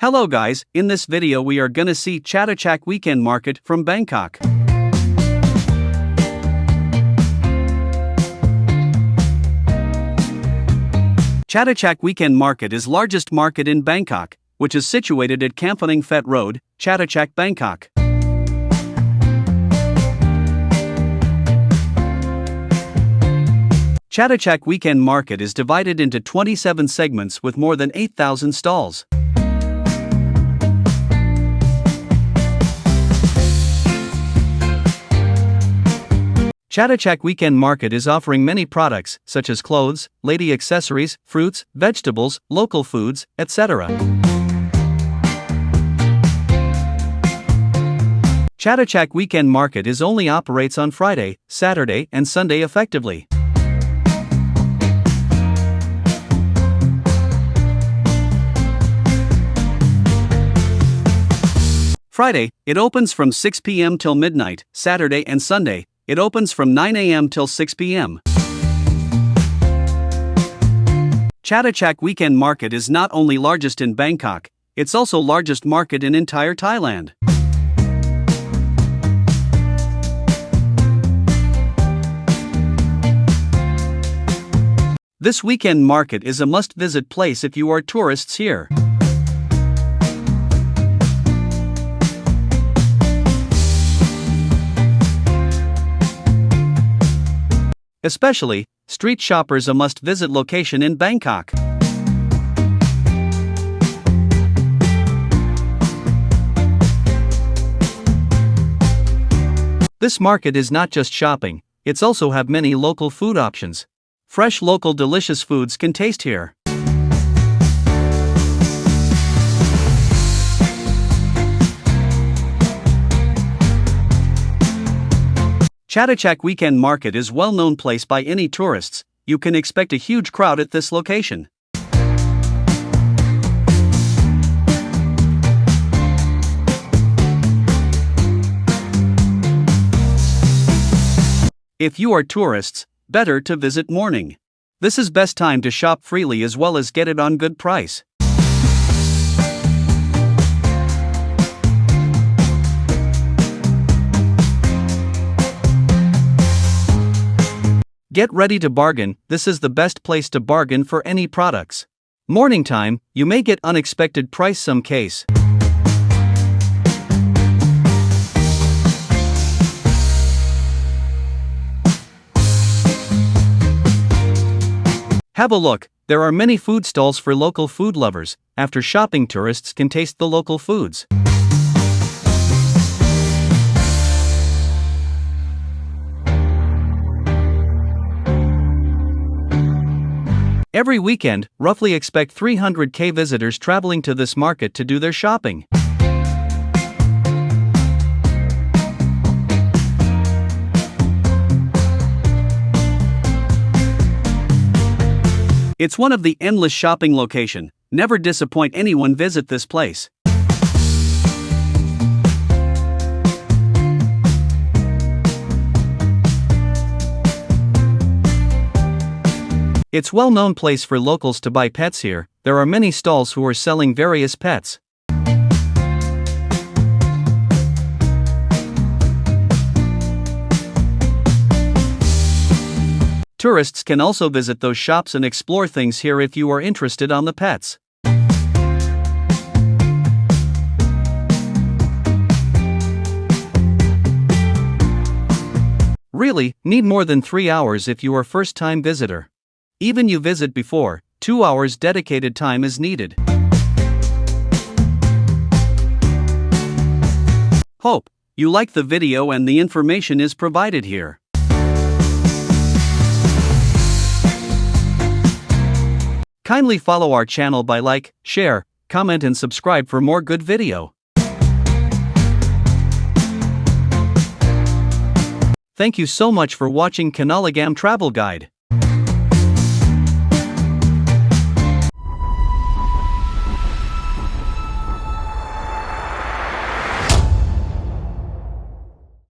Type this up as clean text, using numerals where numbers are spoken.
Hello guys, in this video we are gonna see Chatuchak Weekend Market from Bangkok. Chatuchak Weekend Market is largest market in Bangkok, which is situated at Kamphaning Phet Road, Chatuchak, Bangkok. Chatuchak Weekend Market is divided into 27 segments with more than 8,000 stalls. Chatuchak Weekend Market is offering many products, such as clothes, lady accessories, fruits, vegetables, local foods, etc. Chatuchak Weekend Market only operates on Friday, Saturday, and Sunday effectively. Friday, it opens from 6 p.m. till midnight. Saturday and Sunday, it opens from 9 a.m. till 6 p.m. Chatuchak Weekend Market is not only largest in Bangkok, it's also largest market in entire Thailand. This weekend market is a must-visit place if you are tourists here. Especially, street shoppers a must-visit location in Bangkok. This market is not just shopping, it's also have many local food options. Fresh local delicious foods can taste here. Chatuchak Weekend Market is well-known place by any tourists. You can expect a huge crowd at this location. If you are tourists, better to visit morning. This is best time to shop freely as well as get it on good price. Get ready to bargain, this is the best place to bargain for any products. Morning time, you may get unexpected price some case. Have a look, there are many food stalls for local food lovers. After shopping, tourists can taste the local foods. Every weekend, roughly expect 300,000 visitors traveling to this market to do their shopping. It's one of the endless shopping location. Never disappoint anyone visit this place. It's well-known place for locals to buy pets here. There are many stalls who are selling various pets. Tourists can also visit those shops and explore things here if you are interested on the pets. Really, need more than 3 hours if you are first-time visitor. Even you visit before, 2 hours dedicated time is needed. Hope you like the video and the information is provided here. Kindly follow our channel by like, share, comment and subscribe for more good video. Thank you so much for watching Kanaulagam Travel Guide.